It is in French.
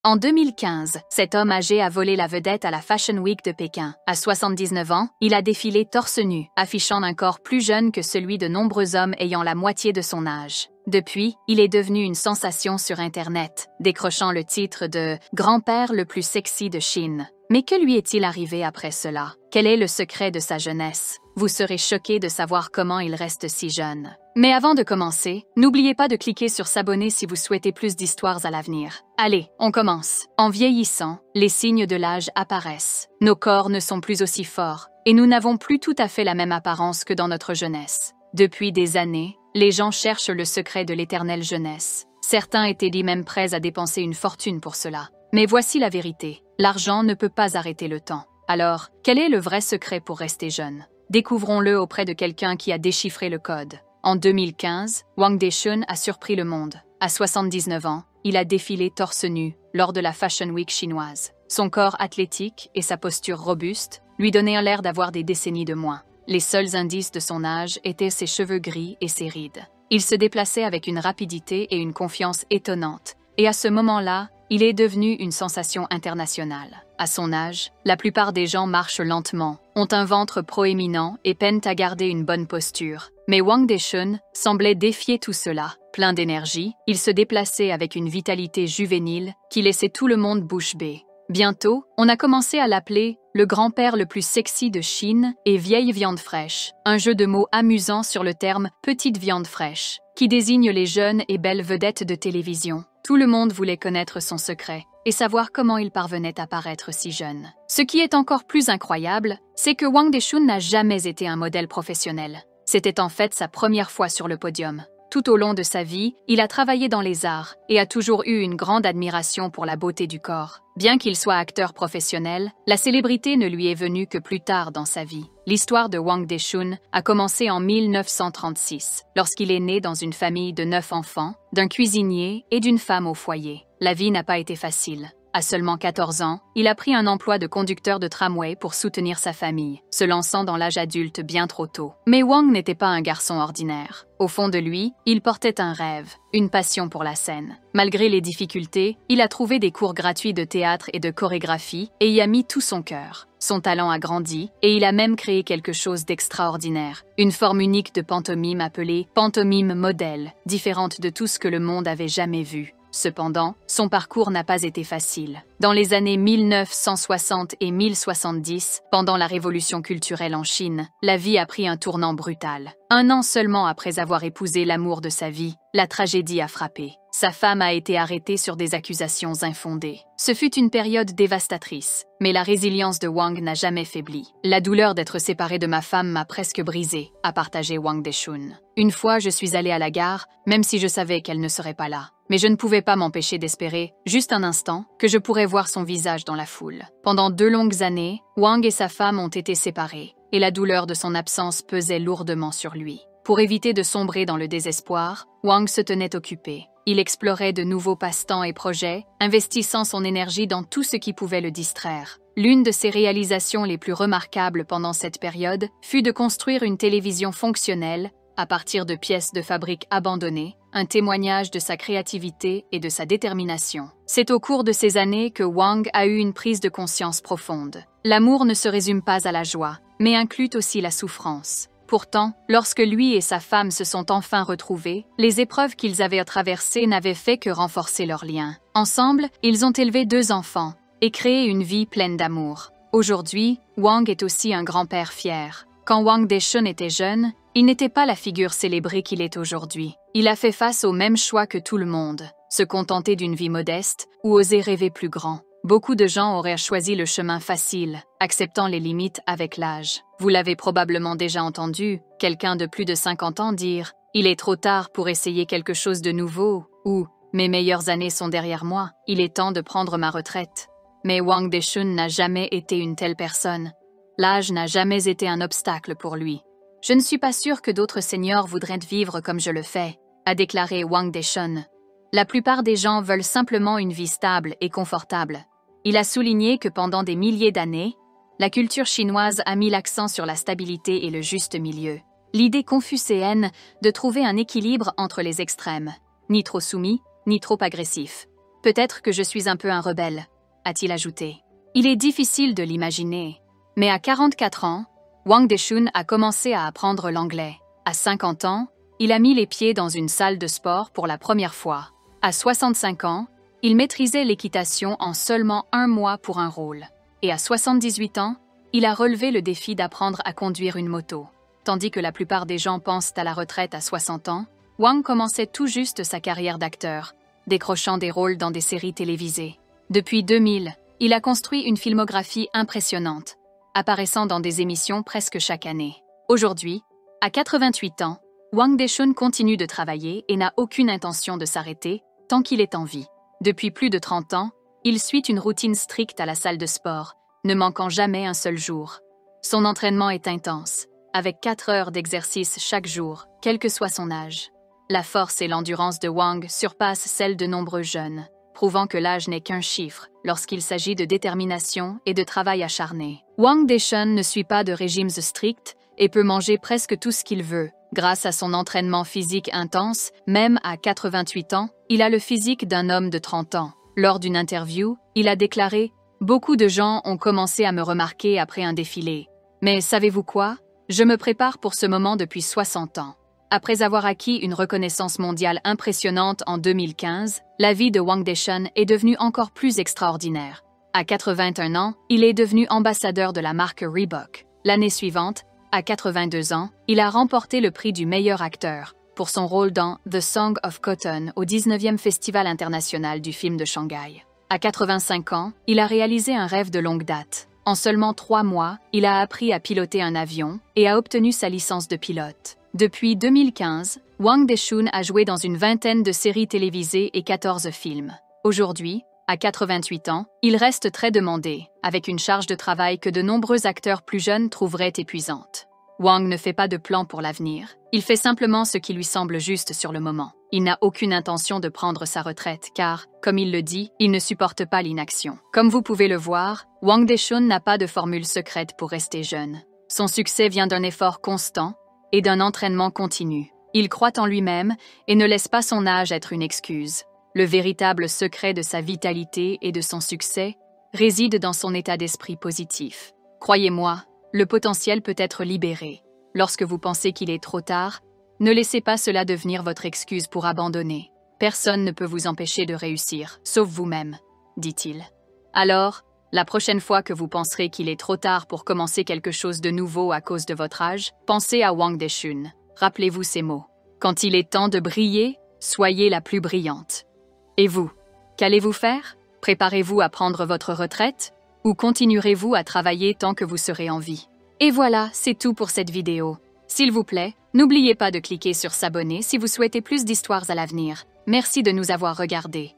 En 2015, cet homme âgé a volé la vedette à la Fashion Week de Pékin. À 79 ans, il a défilé torse nu, affichant un corps plus jeune que celui de nombreux hommes ayant la moitié de son âge. Depuis, il est devenu une sensation sur Internet, décrochant le titre de « grand-père le plus sexy de Chine ». Mais que lui est-il arrivé après cela? Quel est le secret de sa jeunesse? Vous serez choqués de savoir comment il reste si jeune. Mais avant de commencer, n'oubliez pas de cliquer sur s'abonner si vous souhaitez plus d'histoires à l'avenir. Allez, on commence. En vieillissant, les signes de l'âge apparaissent. Nos corps ne sont plus aussi forts, et nous n'avons plus tout à fait la même apparence que dans notre jeunesse. Depuis des années, les gens cherchent le secret de l'éternelle jeunesse. Certains étaient même prêts à dépenser une fortune pour cela. Mais voici la vérité, l'argent ne peut pas arrêter le temps. Alors, quel est le vrai secret pour rester jeune? Découvrons-le auprès de quelqu'un qui a déchiffré le code. En 2015, Wang Deshun a surpris le monde. À 79 ans, il a défilé torse nu lors de la Fashion Week chinoise. Son corps athlétique et sa posture robuste lui donnaient l'air d'avoir des décennies de moins. Les seuls indices de son âge étaient ses cheveux gris et ses rides. Il se déplaçait avec une rapidité et une confiance étonnantes, et à ce moment-là, il est devenu une sensation internationale. À son âge, la plupart des gens marchent lentement, ont un ventre proéminent et peinent à garder une bonne posture. Mais Wang Deshun semblait défier tout cela. Plein d'énergie, il se déplaçait avec une vitalité juvénile qui laissait tout le monde bouche bée. Bientôt, on a commencé à l'appeler le grand-père le plus sexy de Chine et vieille viande fraîche, un jeu de mots amusant sur le terme petite viande fraîche, qui désigne les jeunes et belles vedettes de télévision. Tout le monde voulait connaître son secret et savoir comment il parvenait à paraître si jeune. Ce qui est encore plus incroyable, c'est que Wang Deshun n'a jamais été un modèle professionnel. C'était en fait sa première fois sur le podium. Tout au long de sa vie, il a travaillé dans les arts et a toujours eu une grande admiration pour la beauté du corps. Bien qu'il soit acteur professionnel, la célébrité ne lui est venue que plus tard dans sa vie. L'histoire de Wang Deshun a commencé en 1936, lorsqu'il est né dans une famille de 9 enfants, d'un cuisinier et d'une femme au foyer. La vie n'a pas été facile. À seulement 14 ans, il a pris un emploi de conducteur de tramway pour soutenir sa famille, se lançant dans l'âge adulte bien trop tôt. Mais Wang n'était pas un garçon ordinaire. Au fond de lui, il portait un rêve, une passion pour la scène. Malgré les difficultés, il a trouvé des cours gratuits de théâtre et de chorégraphie et y a mis tout son cœur. Son talent a grandi et il a même créé quelque chose d'extraordinaire, une forme unique de pantomime appelée pantomime modèle, différente de tout ce que le monde avait jamais vu. Cependant, son parcours n'a pas été facile. Dans les années 1960 et 1070, pendant la révolution culturelle en Chine, la vie a pris un tournant brutal. Un an seulement après avoir épousé l'amour de sa vie, la tragédie a frappé. Sa femme a été arrêtée sur des accusations infondées. Ce fut une période dévastatrice, mais la résilience de Wang n'a jamais faibli. La douleur d'être séparé de ma femme m'a presque brisé, a partagé Wang Deshun. Une fois, je suis allé à la gare, même si je savais qu'elle ne serait pas là. Mais je ne pouvais pas m'empêcher d'espérer, juste un instant, que je pourrais voir son visage dans la foule. Pendant 2 longues années, Wang et sa femme ont été séparés, et la douleur de son absence pesait lourdement sur lui. Pour éviter de sombrer dans le désespoir, Wang se tenait occupé. Il explorait de nouveaux passe-temps et projets, investissant son énergie dans tout ce qui pouvait le distraire. L'une de ses réalisations les plus remarquables pendant cette période fut de construire une télévision fonctionnelle à partir de pièces de fabrique abandonnées, un témoignage de sa créativité et de sa détermination. C'est au cours de ces années que Wang a eu une prise de conscience profonde. L'amour ne se résume pas à la joie, mais inclut aussi la souffrance. Pourtant, lorsque lui et sa femme se sont enfin retrouvés, les épreuves qu'ils avaient traversées n'avaient fait que renforcer leur lien. Ensemble, ils ont élevé 2 enfants et créé une vie pleine d'amour. Aujourd'hui, Wang est aussi un grand-père fier. Quand Wang Deshun était jeune, il n'était pas la figure célébrée qu'il est aujourd'hui. Il a fait face aux mêmes choix que tout le monde, se contenter d'une vie modeste ou oser rêver plus grand. Beaucoup de gens auraient choisi le chemin facile, acceptant les limites avec l'âge. Vous l'avez probablement déjà entendu, quelqu'un de plus de 50 ans dire « Il est trop tard pour essayer quelque chose de nouveau » ou « Mes meilleures années sont derrière moi, il est temps de prendre ma retraite ». Mais Wang Deshun n'a jamais été une telle personne. L'âge n'a jamais été un obstacle pour lui. « Je ne suis pas sûr que d'autres seniors voudraient vivre comme je le fais », a déclaré Wang Deshun. La plupart des gens veulent simplement une vie stable et confortable. Il a souligné que pendant des milliers d'années, la culture chinoise a mis l'accent sur la stabilité et le juste milieu. L'idée confucéenne de trouver un équilibre entre les extrêmes, ni trop soumis, ni trop agressif. Peut-être que je suis un peu un rebelle, a-t-il ajouté. Il est difficile de l'imaginer, mais à 44 ans, Hwang Dae-chun a commencé à apprendre l'anglais. À 50 ans, il a mis les pieds dans une salle de sport pour la première fois. À 65 ans, il maîtrisait l'équitation en seulement 1 mois pour un rôle. Et à 78 ans, il a relevé le défi d'apprendre à conduire une moto. Tandis que la plupart des gens pensent à la retraite à 60 ans, Hwang commençait tout juste sa carrière d'acteur, décrochant des rôles dans des séries télévisées. Depuis 2000, il a construit une filmographie impressionnante, apparaissant dans des émissions presque chaque année. Aujourd'hui, à 88 ans, Hwang Dae-chun continue de travailler et n'a aucune intention de s'arrêter tant qu'il est en vie. Depuis plus de 30 ans, il suit une routine stricte à la salle de sport, ne manquant jamais un seul jour. Son entraînement est intense, avec 4 heures d'exercice chaque jour, quel que soit son âge. La force et l'endurance de Hwang surpassent celles de nombreux jeunes, prouvant que l'âge n'est qu'un chiffre lorsqu'il s'agit de détermination et de travail acharné. Hwang Dae-chun ne suit pas de régimes stricts et peut manger presque tout ce qu'il veut. Grâce à son entraînement physique intense, même à 88 ans, il a le physique d'un homme de 30 ans. Lors d'une interview, il a déclaré « Beaucoup de gens ont commencé à me remarquer après un défilé. Mais savez-vous quoi? Je me prépare pour ce moment depuis 60 ans. » Après avoir acquis une reconnaissance mondiale impressionnante en 2015, la vie de Hwang Dae-chun est devenue encore plus extraordinaire. À 81 ans, il est devenu ambassadeur de la marque Reebok. L'année suivante, à 82 ans, il a remporté le prix du meilleur acteur pour son rôle dans The Song of Cotton au 19e Festival international du film de Shanghai. À 85 ans, il a réalisé un rêve de longue date. En seulement 3 mois, il a appris à piloter un avion et a obtenu sa licence de pilote. Depuis 2015, Hwang Dae-chun a joué dans une vingtaine de séries télévisées et 14 films. Aujourd'hui, à 88 ans, il reste très demandé, avec une charge de travail que de nombreux acteurs plus jeunes trouveraient épuisante. Hwang ne fait pas de plan pour l'avenir, il fait simplement ce qui lui semble juste sur le moment. Il n'a aucune intention de prendre sa retraite car, comme il le dit, il ne supporte pas l'inaction. Comme vous pouvez le voir, Hwang Dae-chun n'a pas de formule secrète pour rester jeune. Son succès vient d'un effort constant et d'un entraînement continu. Il croit en lui-même et ne laisse pas son âge être une excuse. Le véritable secret de sa vitalité et de son succès réside dans son état d'esprit positif. Croyez-moi, le potentiel peut être libéré. Lorsque vous pensez qu'il est trop tard, ne laissez pas cela devenir votre excuse pour abandonner. Personne ne peut vous empêcher de réussir, sauf vous-même, dit-il. Alors, la prochaine fois que vous penserez qu'il est trop tard pour commencer quelque chose de nouveau à cause de votre âge, pensez à Hwang Dae-chun. Rappelez-vous ces mots. Quand il est temps de briller, soyez la plus brillante. Et vous, qu'allez-vous faire? Préparez-vous à prendre votre retraite? Ou continuerez-vous à travailler tant que vous serez en vie? Et voilà, c'est tout pour cette vidéo. S'il vous plaît, n'oubliez pas de cliquer sur s'abonner si vous souhaitez plus d'histoires à l'avenir. Merci de nous avoir regardés.